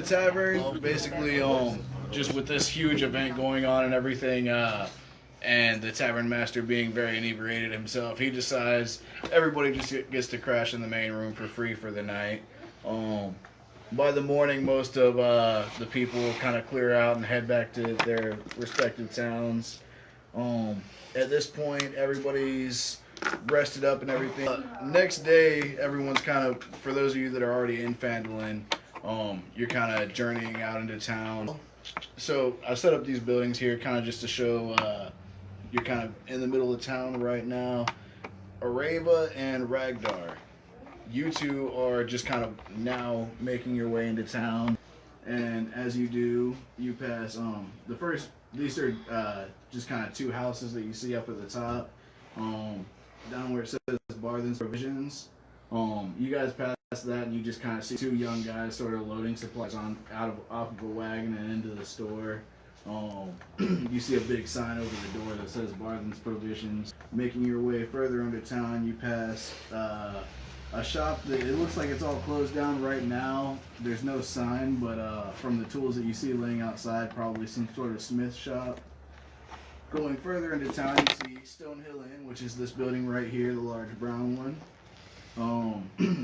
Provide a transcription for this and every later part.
tavern, basically, just with this huge event going on and everything, and the tavern master being very inebriated himself, he decides everybody just gets to crash in the main room for free for the night. By the morning, most of the people kind of clear out and head back to their respective towns. At this point, everybody's rested up and everything. Next day, everyone's kind of, for those of you that are already in Phandalin, you're kind of journeying out into town. So I set up these buildings here kind of just to show you're kind of in the middle of town right now. Areva and Ragdar, you two are just kind of now making your way into town. And as you do, you pass the first, these are just kind of two houses that you see up at the top. Down where it says Barthen's Provisions. You guys pass that and you just kind of see two young guys sort of loading supplies off of a wagon and into the store. You see a big sign over the door that says Barthen's Provisions. Making your way further into town, you pass a shop that it looks like it's all closed down right now. There's no sign, but from the tools that you see laying outside, probably some sort of smith shop. Going further into town, you see Stonehill Inn, which is this building right here, the large brown one.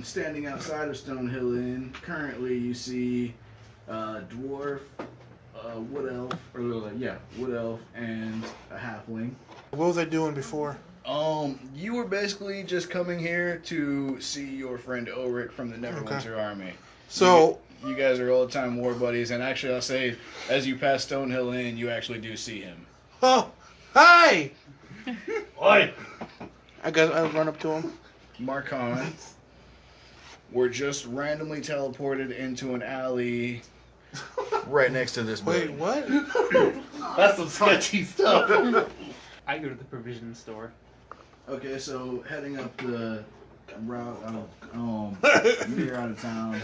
Standing outside of Stonehill Inn, currently you see dwarf, wood elf, wood elf, and a halfling. What was I doing before? You were basically just coming here to see your friend Ulrich from the Neverwinter Army. So you guys are old-time war buddies, and actually, I'll say, as you pass Stonehill Inn, you actually do see him. Oh, hi! Oi! I run up to him. Marcon, we're just randomly teleported into an alley right next to this building. Wait, what? That's some sketchy stuff. I go to the provision store. Okay, so heading up the route near out of town.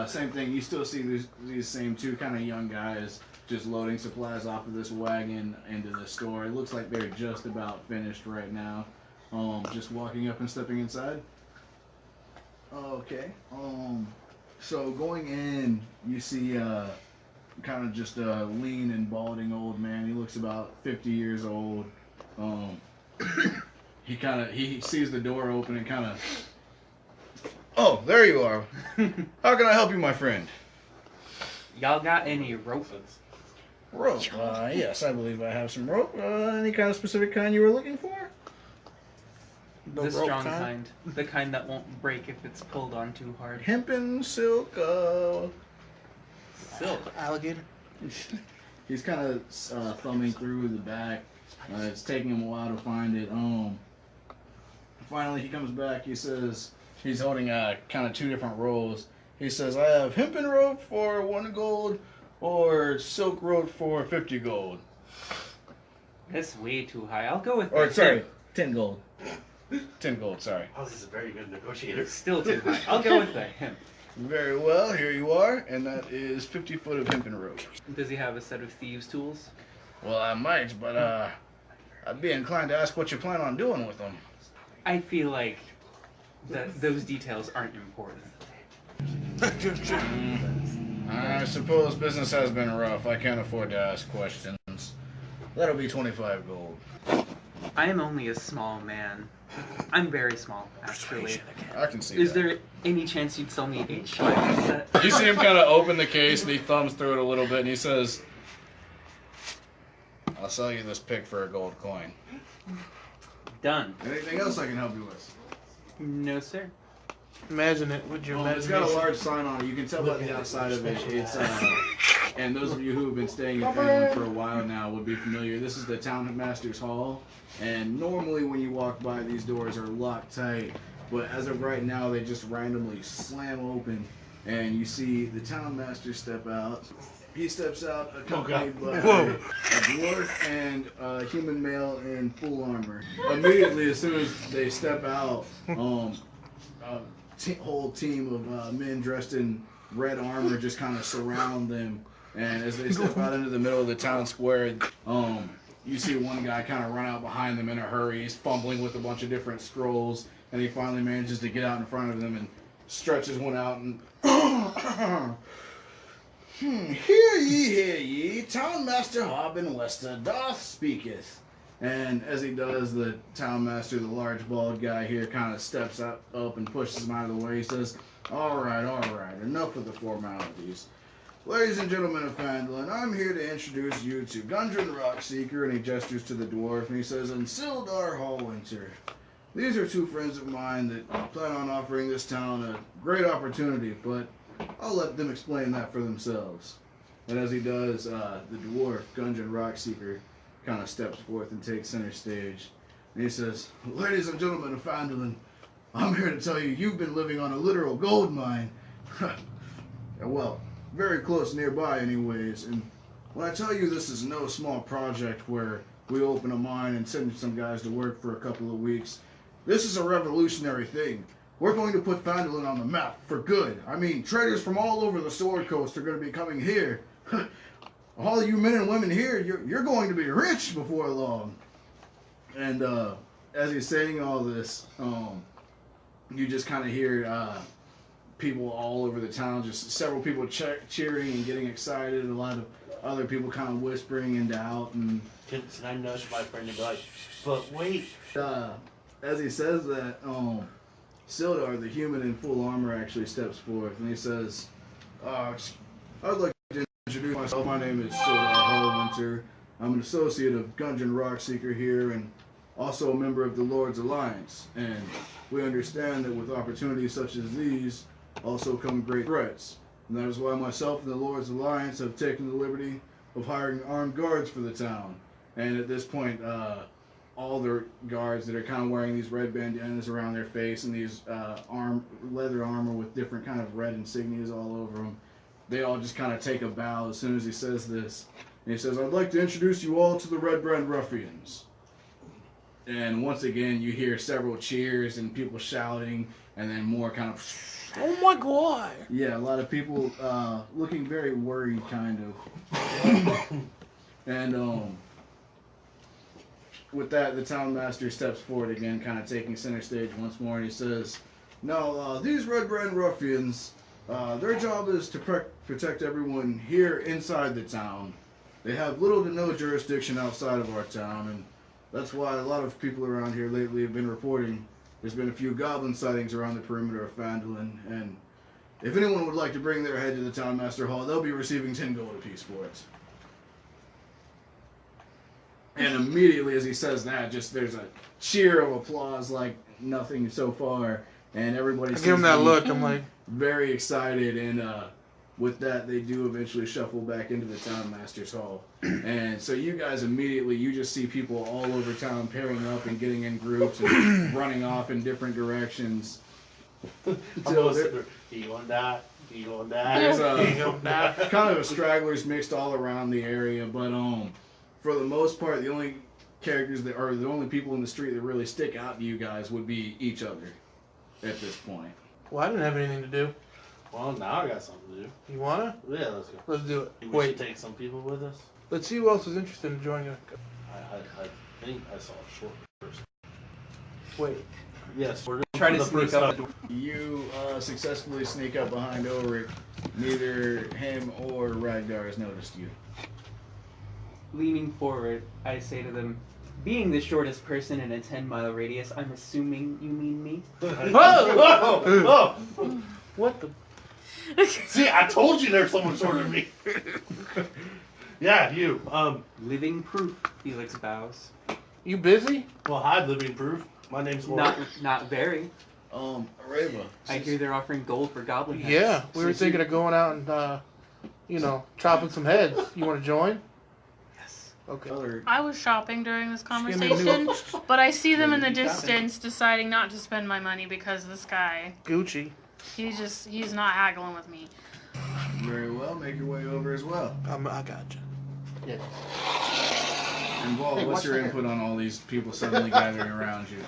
Same thing. You still see these same two kind of young guys just loading supplies off of this wagon into the store. It looks like they're just about finished right now. Just walking up and stepping inside. Okay. So going in, you see kind of just a lean and balding old man. He looks about 50 years old. He sees the door open and kind of. Oh, there you are. How can I help you, my friend? Y'all got any rope? Rope? Yes, I believe I have some rope. Any kind of specific kind you were looking for? The strong kind. The kind that won't break if it's pulled on too hard. Hempen, silk, Silk. Alligator. He's kind of thumbing through the back. It's taking him a while to find it. Finally, he comes back. He says he's holding kind of two different rolls. He says, "I have hempen rope for 1 gold, or silk rope for 50 gold." That's way too high. I'll go with. Or sorry, 10 gold. 10 gold. Sorry. Oh, this is a very good negotiator. Still too high. I'll go with the hemp. Very well. Here you are, and that is 50 foot of hempen rope. Does he have a set of thieves' tools? Well, I might, but I'd be inclined to ask what you plan on doing with them. I feel like that those details aren't important. I suppose business has been rough. I can't afford to ask questions. That'll be 25 gold. I am only a small man. I'm very small, actually. I can see Is that. there any chance you'd sell me a Schleifer set? You see him kind of open the case and he thumbs through it a little bit and he says, "I'll sell you this pick for a gold coin." Done. Anything else I can help you with? No, sir. Imagine it with your It's got a large sign on it. You can tell by the outside of it. It's and those of you who have been staying in Finland for a while now would be familiar. This is the Town Master's Hall, and normally when you walk by, these doors are locked tight. But as of right now, they just randomly slam open, and you see the Town Master step out. He steps out accompanied by a dwarf and a human male in full armor. Immediately, as soon as they step out, whole team of men dressed in red armor just kind of surround them. And as they step out into the middle of the town square, you see one guy kind of run out behind them in a hurry. He's fumbling with a bunch of different scrolls, and he finally manages to get out in front of them and stretches one out and Hear ye, Town Master Hobbin Wester doth speaketh. And as he does, the Town Master, the large bald guy here, kind of steps up and pushes him out of the way. He says, all right, enough of the formalities. Ladies and gentlemen of Phandalin, I'm here to introduce you to Gundren Rockseeker, and he gestures to the dwarf, and he says, and Sildar Hallwinter. These are two friends of mine that plan on offering this town a great opportunity, but I'll let them explain that for themselves. And as he does, the dwarf, Gundren Rockseeker, kind of steps forth and takes center stage. And he says, ladies and gentlemen of Phandalin, I'm here to tell you you've been living on a literal gold mine. Well, very close nearby anyways. And when I tell you this is no small project where we open a mine and send some guys to work for a couple of weeks, this is a revolutionary thing. We're going to put Phandalin on the map for good. I mean, traders from all over the Sword Coast are going to be coming here. All you men and women here, you're going to be rich before long. And as he's saying all this, you just kind of hear people all over the town, just several people cheering and getting excited, a lot of other people kind of whispering in doubt. And Can I nudge my friend and be like, but wait. as he says that, Sildar, the human in full armor, actually steps forth, and he says, I'd like to introduce myself. My name is Sildar Hallwinter. I'm an associate of Gundren Rockseeker here, and also a member of the Lord's Alliance. And we understand that with opportunities such as these, also come great threats. And that is why myself and the Lord's Alliance have taken the liberty of hiring armed guards for the town. And at this point, all the guards that are kind of wearing these red bandanas around their face and these leather armor with different kind of red insignias all over them, they all just kind of take a bow as soon as he says this. And he says, I'd like to introduce you all to the Red Brand Ruffians. And once again, you hear several cheers and people shouting, and then more kind of... Oh my god! Yeah, a lot of people looking very worried, kind of. And with that, the town master steps forward again, kind of taking center stage once more, and he says, now, these Red Brand Ruffians, their job is to protect everyone here inside the town. They have little to no jurisdiction outside of our town, and that's why a lot of people around here lately have been reporting there's been a few goblin sightings around the perimeter of Phandalin, and if anyone would like to bring their head to the Town Master Hall, they'll be receiving 10 gold apiece for it. And immediately as he says that, just there's a cheer of applause like nothing so far, and everybody I give him that look, I'm like... very excited, and with that, they do eventually shuffle back into the Town Master's Hall. And so you guys immediately, you just see people all over town pairing up and getting in groups and running off in different directions. Do you want that? Do you want that? There's kind of a stragglers mixed all around the area, but for the most part, the only characters that are the only people in the street that really stick out to you guys would be each other at this point. Well, I didn't have anything to do. Well, now I got something to do. You wanna? Yeah, let's go. Let's do it. We should take some people with us. Let's see who else is interested in joining us. I think I saw a short person. Wait. Yes, we're Try to the sneak first up. You successfully sneak up behind Ulrich. Neither him or Ragnar has noticed you. Leaning forward, I say to them, being the shortest person in a 10-mile radius, I'm assuming you mean me? Whoa! What the? See, I told you there's someone shorter than me. Yeah, you. Living proof, Felix bows. You busy? Well, hi, living proof. My name's Warwick. Not very. Areva. I hear they're offering gold for goblin heads. Yeah, we were thinking of going out and, chopping some heads. You want to join? Yes. Okay. I was shopping during this Give me a conversation, but I see them in the Maybe shopping. distance deciding not to spend my money because this guy, Gucci. he's not haggling with me. Very well. Make your way over as well. I got you. Yeah. And Walt, Hey, what's watch your my input on all these people suddenly gathering around you?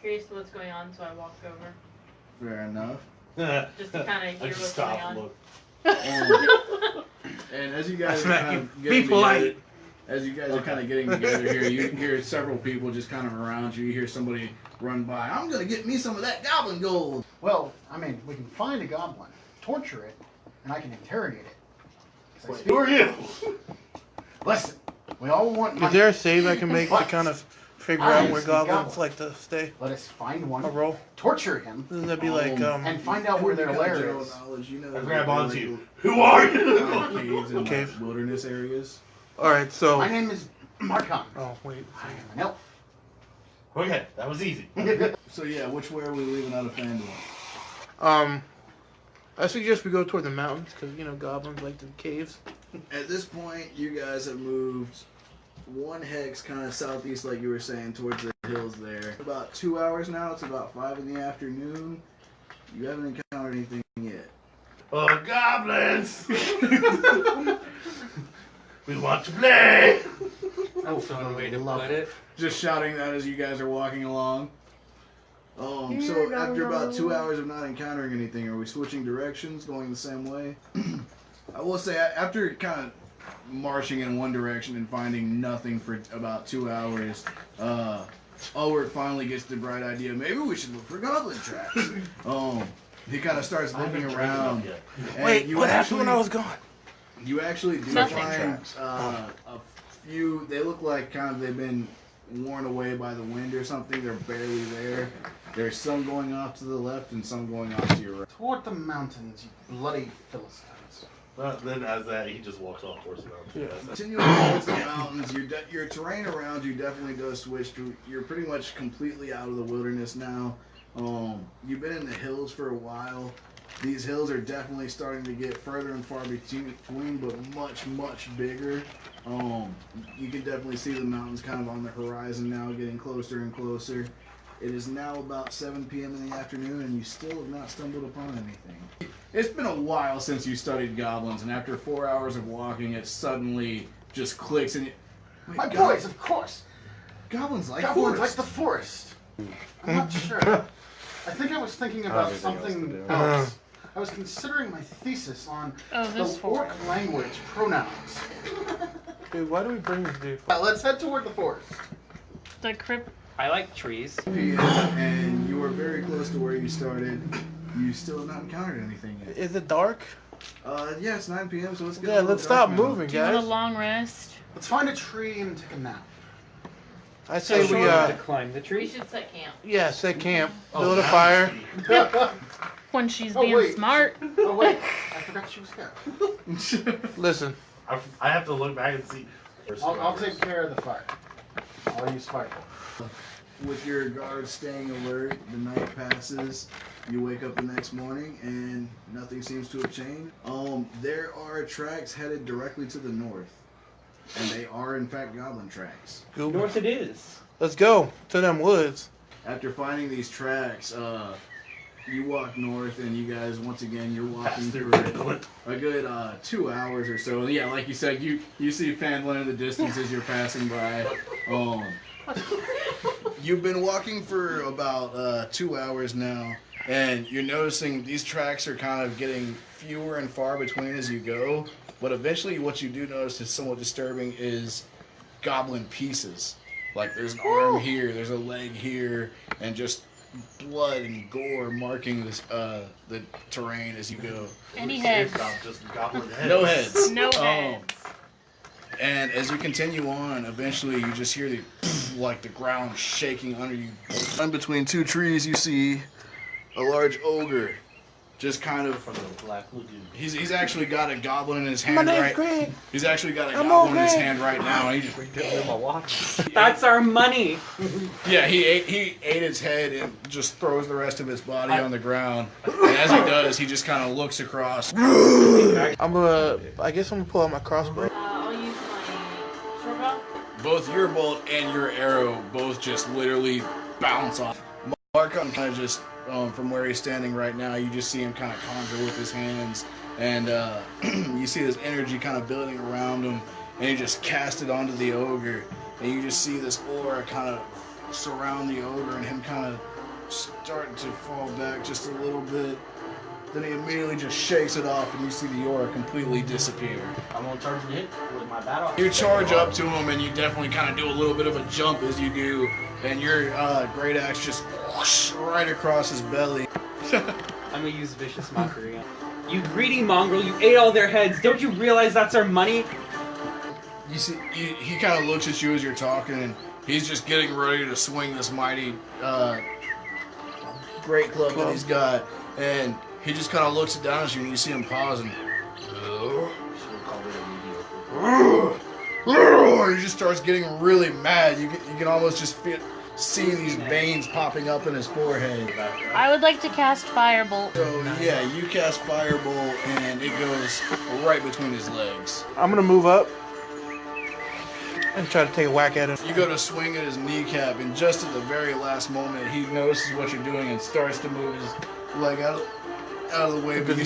Curious what's going on, so I walked over Fair enough. just to kind of I hear just what's going stopped and on. And, and as you guys are kind of getting Be polite. together, as you guys are kind of getting together here, you hear several people just kind of around you. You hear somebody run by. I'm gonna get me some of that goblin gold. Well, I mean, we can find a goblin. torture it, and I can interrogate it. 'Cause I Wait, speak- who are you? Listen, we all want Is money. there a save I can make to But kind of figure I out where speak goblins Goblin. like to stay? Let us find A one, roll? torture him, Doesn't that be like, and find out where their lair General is. knowledge, you know, I grab like, onto you. Who are you? caves and Cave. like, wilderness areas. alright, so. My name is Marcon. Oh, wait. I am an elf. Okay, that was easy. So yeah, which way are we leaving out of Fandor? I suggest we go toward the mountains, because, you know, goblins like the caves. At this point, you guys have moved one hex kind of southeast, like you were saying, towards the hills there. About 2 hours now. It's about 5 in the afternoon. You haven't encountered anything yet. Oh, goblins! We want to play! That's one way to put it. Just shouting that as you guys are walking along. So after about 2 hours of not encountering anything, are we switching directions, going the same way? I will say, after kind of marching in one direction and finding nothing for about 2 hours, Ulrich finally gets the bright idea, maybe we should look for goblin traps. He kind of starts looking around. and Wait, you what happened actually- when I was gone? You actually do Nothing. find a few. They look like kind of they've been worn away by the wind or something. They're barely there. There's some going off to the left and some going off to your right. Toward the mountains, you bloody Philistines. Then as that, he just walks off towards the mountains. Yeah. Continuing towards the mountains, your terrain around you definitely does switch to. You're pretty much completely out of the wilderness now. You've been in the hills for a while. These hills are definitely starting to get further and far between, but much, much bigger. You can definitely see the mountains kind of on the horizon now, getting closer and closer. It is now about 7 p.m. in the afternoon, and you still have not stumbled upon anything. It's been a while since you studied goblins, and after 4 hours of walking, it suddenly just clicks. And My boys, of course. goblins like Goblins forests. like the forest. I'm not sure. I think I was thinking about something else. I was considering my thesis on Oh, this the orc forest. language pronouns. Dude, why do we bring this dude? Let's head toward the forest. The crypt. I like trees. PM, and you were very close to where you started. You still have not encountered anything yet. Is it dark? Yeah, it's 9 p.m., so let's get a Yeah, little let's dark stop now. moving, Do you want a guys. long rest? Let's find a tree and take a nap. I say we, to climb the We tree. should set camp. yeah, set camp, Oh, build a now fire. When she's Oh, being wait. smart. Oh wait, I forgot she was here. Listen, I have to look back and see. I'll take care of the fire. I'll use fire. With your guards staying alert, the night passes. You wake up the next morning, and nothing seems to have changed. There are tracks headed directly to the north, and they are in fact goblin tracks. go. North it is. Let's go to them woods. After finding these tracks, you walk north, and you guys once again you're walking for a good 2 hours or so. Yeah, like you said, you see Fanlin in the distance as you're passing by. You've been walking for about 2 hours now, and you're noticing these tracks are kind of getting fewer and far between as you go. But eventually, what you do notice is somewhat disturbing is goblin pieces. Like there's an arm here, there's a leg here, and just blood and gore marking this the terrain as you go. Any heads? Just goblin heads. No heads. No heads. And as you continue on, eventually you just hear the like the ground shaking under you. In between two trees, you see a large ogre, just kind of. From the Black Lagoon. He's actually got a goblin in his My hand name's right. Greg. He's actually got a I'm goblin in his ogre. hand right now, and he just. That's our money. Yeah, he ate its head and just throws the rest of its body on the ground. And as he does, he just kind of looks across. I guess I'm gonna pull out my crossbow. I'll use my short bow. Both your bolt and your arrow both just literally bounce off. Markon kind of just, from where he's standing right now, you just see him kind of conjure with his hands. And you see this energy kind of building around him. And you just cast it onto the ogre. And you just see this aura kind of surround the ogre and him kind of starting to fall back just a little bit. Then he immediately just shakes it off and you see the aura completely disappear. I'm gonna charge the hit with my battle. You charge up to him and you definitely kind of do a little bit of a jump as you do, and your great axe just whoosh right across his belly. I'm gonna use vicious mockery. You greedy mongrel, you ate all their heads. Don't you realize that's our money? You see, he kind of looks at you as you're talking, and he's just getting ready to swing this mighty great club that he's got, and he just kind of looks it down at you, and you see him pause, and he just starts getting really mad. You can almost just see these veins popping up in his forehead. I would like to cast Firebolt. So yeah, you cast Firebolt, and it goes right between his legs. I'm gonna move up and try to take a whack at him. You go to swing at his kneecap, and just at the very last moment, he notices what you're doing and starts to move his leg out of the way. But you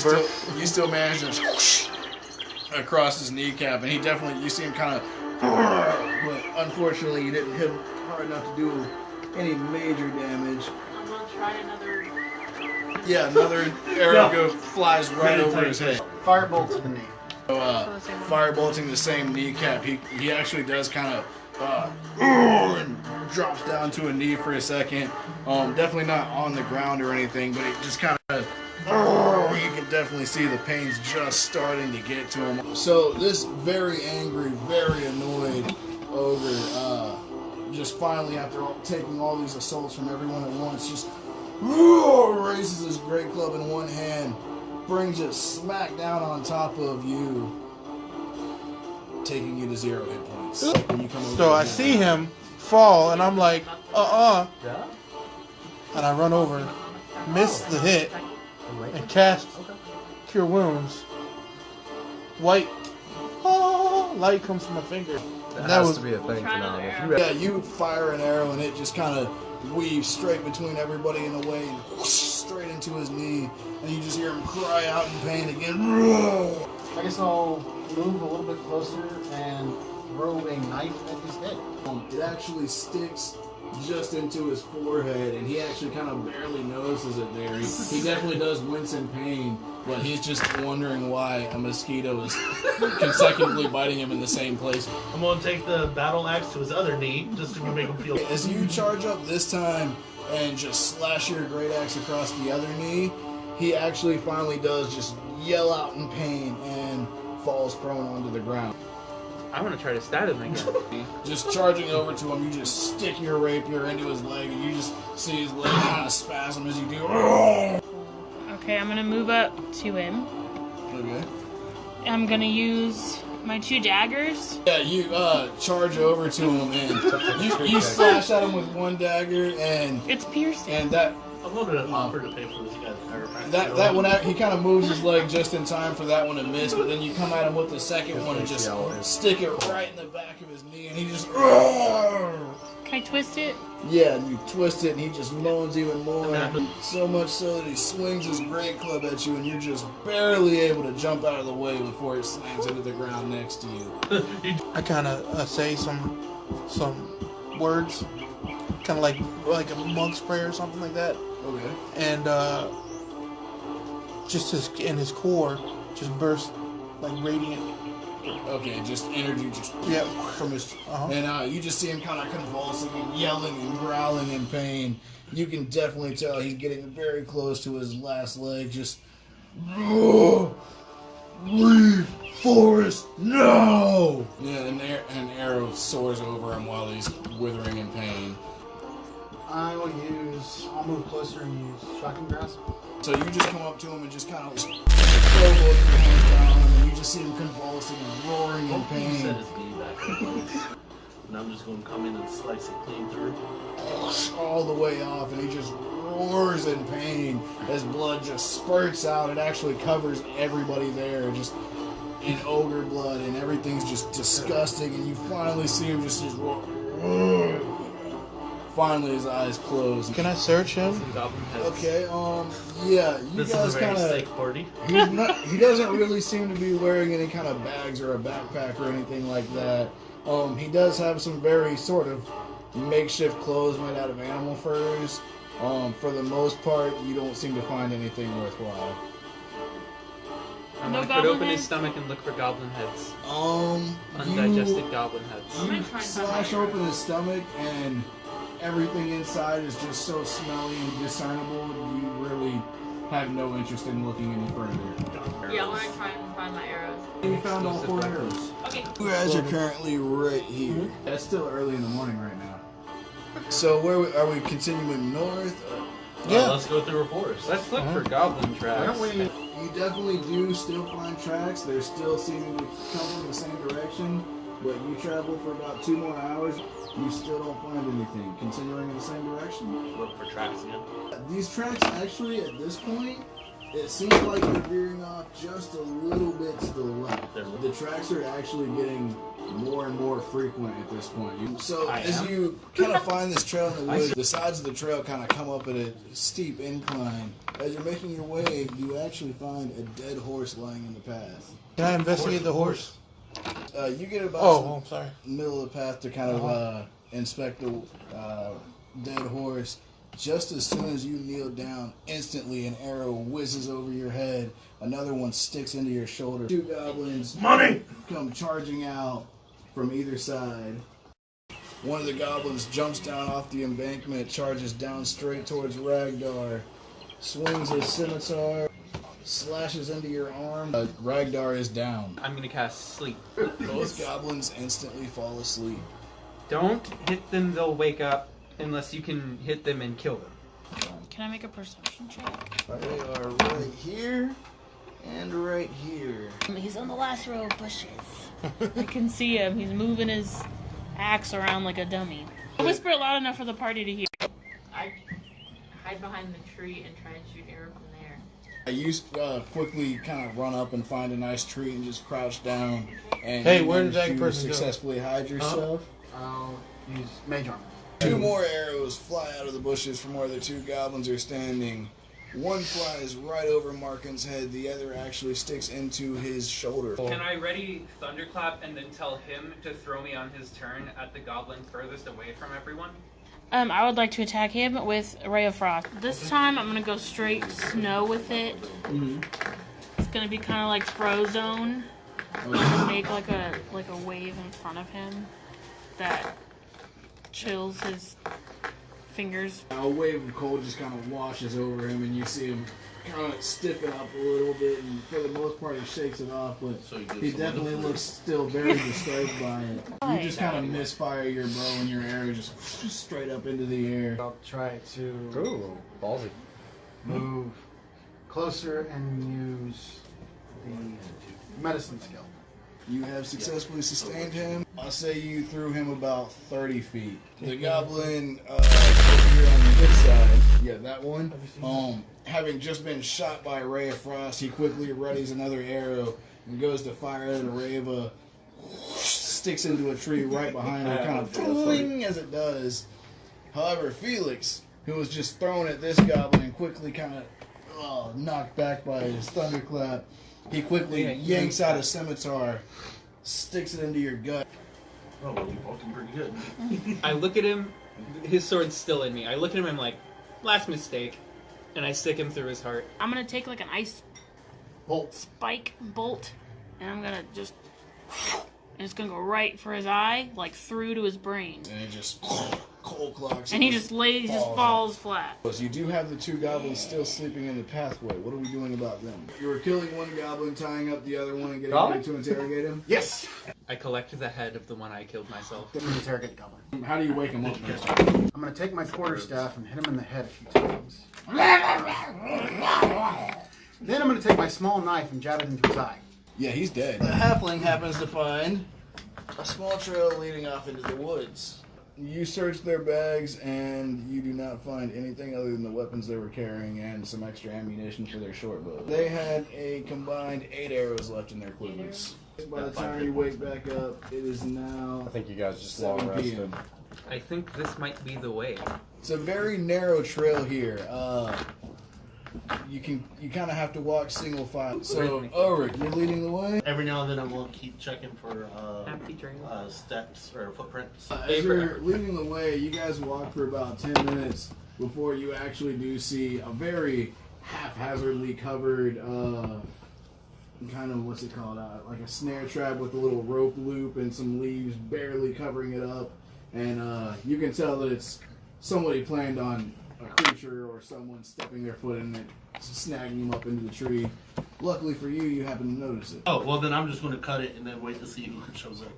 still manage to whoosh across his kneecap, and you see him kind of. But unfortunately, you didn't hit him hard enough to do any major damage. I'm gonna try another. Yeah, another arrow flies right over his head. Firebolt to the knee. So, firebolting the same kneecap, he actually does kind of and drops down to a knee for a second. Definitely not on the ground or anything, but it just kind of you can definitely see the pain's just starting to get to him. So this very angry, very annoyed ogre, just finally after taking all these assaults from everyone at once, just raises his great club in one hand, brings it smack down on top of you, taking you to 0 hit points. When you come over So I see him fall, and I'm like, and I run over, miss the hit, and cast Cure Wounds. White light comes from my finger. That has to be a thing for now. Yeah, you fire an arrow and it just kind of weaves straight between everybody in the way and whoosh, straight into his knee, and you just hear him cry out in pain again. I guess I'll move a little bit closer and throw a knife at his head. It actually sticks just into his forehead, and he actually kind of barely notices it there. He definitely does wince in pain, but he's just wondering why a mosquito is consecutively biting him in the same place. I'm gonna take the battle axe to his other knee just to make him feel. As you charge up this time and just slash your great axe across the other knee, he actually finally does just yell out in pain and falls prone onto the ground. I want to try to stab him again. Just charging over to him, you just stick your rapier into his leg, and you just see his leg kind of spasm as you do. Okay, I'm gonna move up to him. Okay. I'm gonna use my 2 daggers. Yeah, you charge over to him, and you slash at him with 1 dagger, and It's piercing. that I'm gonna offer to pay for this guy's chiropractor. that one out, he kind of moves his leg just in time for that one to miss, but then you come at him with the second one and just stick it right in the back of his knee, and he just. Can I twist it? Yeah, and you twist it, and he just moans even more. So much so that he swings his great club at you, and you're just barely able to jump out of the way before it slams into the ground next to you. I kind of say some words, kind of like a monk's prayer or something like that. Okay. And just in his core, just burst like radiant. Okay, just energy, from his, and you just see him kind of convulsing and yelling and growling in pain. You can definitely tell he's getting very close to his last leg. Just leave Forest now! Yeah, an arrow soars over him while he's withering in pain. I'll move closer and use Shocking Grasp. So you just come up to him and just kind of throw both your hands down, and you just see him convulsing and roaring in He pain. set his knee back. And I'm just gonna come in and slice it clean through. All the way off, and he just roars in pain as blood just spurts out. It actually covers everybody there, just in ogre blood, and everything's just disgusting. And you finally see him just roar. Finally, his eyes close. Can I search him? Okay, yeah, you This guys is a very kind of. sick party. He doesn't really seem to be wearing any kind of bags or a backpack or anything like that. He does have some very sort of makeshift clothes made out of animal furs. For the most part, you don't seem to find anything worthwhile. I'm No gonna cut goblin open his heads? stomach and look for goblin heads. You Undigested goblin heads. I'm gonna try and slash find my open his stomach, and everything inside is just so smelly and discernible. You really have no interest in looking any further. Yeah, I want to try and find my arrows. You found all 4 arrows. Okay. You guys are currently right here. It's still early in the morning right now. So where are we continuing north? Yeah. Let's go through a forest. Let's look for goblin Why tracks. don't we? You definitely do still find tracks. They're still seeming to come from the same direction, but you travel for about 2 more hours. You still don't find anything. Continuing in the same direction. Look for tracks again. These tracks actually, at this point, it seems like they're veering off just a little bit to the left. The tracks are actually getting more and more frequent at this point. So as you kind of find this trail in the woods, the sides of the trail kind of come up at a steep incline. As you're making your way, you actually find a dead horse lying in the path. Can I investigate the horse? You get about Oh, I'm sorry. middle of the path to kind of inspect the dead horse. Just as soon as you kneel down, instantly an arrow whizzes over your head. Another one sticks into your shoulder. 2 goblins come charging out from either side. One of the goblins jumps down off the embankment, charges down straight towards Ragdar, swings his scimitar, slashes into your arm. Ragdar is down. I'm gonna cast sleep. Both goblins instantly fall asleep. Don't hit them; they'll wake up. Unless you can hit them and kill them. Can I make a perception check? They are right here and right here. He's on the last row of bushes. I can see him. He's moving his axe around like a dummy. Whisper it loud enough for the party to hear. I hide behind the tree and try and shoot arrow from there. You quickly kind of run up and find a nice tree and just crouch down. And Hey, you where did manage that to person go? successfully hide yourself. I'll use mage armor. 2 more arrows fly out of the bushes from where the 2 goblins are standing. One flies right over Markin's head. The other actually sticks into his shoulder. Can I ready Thunderclap and then tell him to throw me on his turn at the goblin furthest away from everyone? I would like to attack him with a Ray of Frost. This time I'm gonna go straight snow with it. It's gonna be kind of like Frozone. Make like a wave in front of him that chills his fingers. A wave of cold just kind of washes over him, and you see him kind of stiffen up a little bit, and for the most part he shakes it off, but he definitely looks still very disturbed by it. You just kind of misfire your bow and your arrow just straight up into the air. I'll try to Ooh, ballsy. move closer and use the medicine skill. You have successfully sustained him. I'll say you threw him about 30 feet. The goblin over here on this side, yeah, that one, having just been shot by a ray of frost, he quickly readies another arrow and goes to fire it. A ray of sticks into a tree right behind her, kind of twing as it does. However, Felix, who was just thrown at this goblin and quickly kind of knocked back by his thunderclap, he quickly yanks out a scimitar, sticks it into your gut. Oh, well, you poked him pretty good. I look at him, his sword's still in me. I look at him and I'm like, last mistake. And I stick him through his heart. I'm gonna take like an ice spike bolt, and I'm gonna just, and it's gonna go right for his eye, like through to his brain. And it just cold clocks. And he just falls flat. You do have the 2 goblins still sleeping in the pathway. What are we doing about them? You were killing one goblin, tying up the other one, and getting ready to interrogate him? Yes! I collect the head of the one I killed myself. I'm going to interrogate the goblin. How do you wake him up? I'm going to take my quarterstaff and hit him in the head a few times. Then I'm going to take my small knife and jab it into his eye. Yeah, he's dead. The halfling happens to find a small trail leading off into the woods. You search their bags, and you do not find anything other than the weapons they were carrying and some extra ammunition for their short bow. They had a combined 8 arrows left in their quivers. By the time you wake back up, it is now I think you guys just long 7 p.m. rested. I think this might be the way. It's a very narrow trail here. You kind of have to walk single file. So, Ulrich, you're leading the way. Every now and then I will keep checking for Happy trail. steps or footprints. As you're leading the way, you guys walk for about 10 minutes before you actually do see a very haphazardly covered, kind of, what's it called, like a snare trap with a little rope loop and some leaves barely covering it up. And you can tell that it's somebody planned on a creature or someone stepping their foot in it, snagging them up into the tree. Luckily for you, you happen to notice it. Oh, well then I'm just going to cut it and then wait to see who shows up.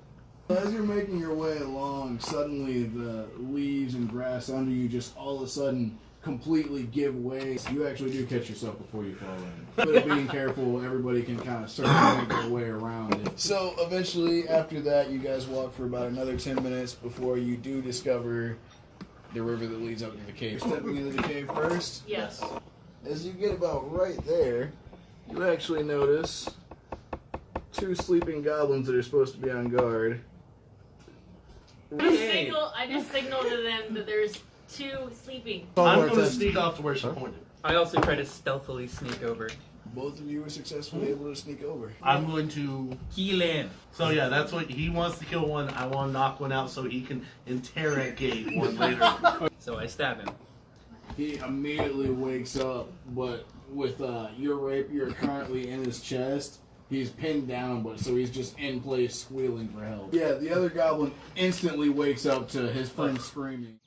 As you're making your way along, suddenly the leaves and grass under you just all of a sudden completely give way. You actually do catch yourself before you fall in. But being careful, everybody can kind of start to make their way around it. So eventually, after that, you guys walk for about another 10 minutes before you do discover the river that leads up to the cave. Stepping into the cave first. Yes. As you get about right there, you actually notice 2 sleeping goblins that are supposed to be on guard. I just signaled to them that there's 2 sleeping. I'm going to sneak off to where she pointed. I also try to stealthily sneak over. Both of you were successfully able to sneak over. I'm going to Heal in. So yeah, that's what he wants to kill one. I want to knock one out so he can interrogate one later. So I stab him. He immediately wakes up, but with your rapier currently in his chest, he's pinned down, but so he's just in place squealing for help. Yeah, the other goblin instantly wakes up to his friend screaming.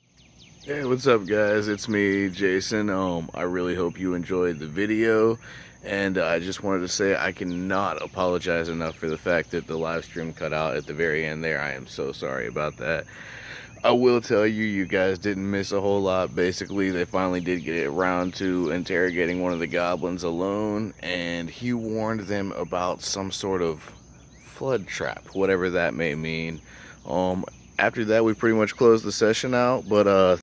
Hey, what's up guys? It's me, Jason. I really hope you enjoyed the video, and I just wanted to say I cannot apologize enough for the fact that the live stream cut out at the very end there. I am so sorry about that. I will tell you, you guys didn't miss a whole lot. Basically, they finally did get around to interrogating one of the goblins alone, and he warned them about some sort of flood trap, whatever that may mean. After that, we pretty much closed the session out, but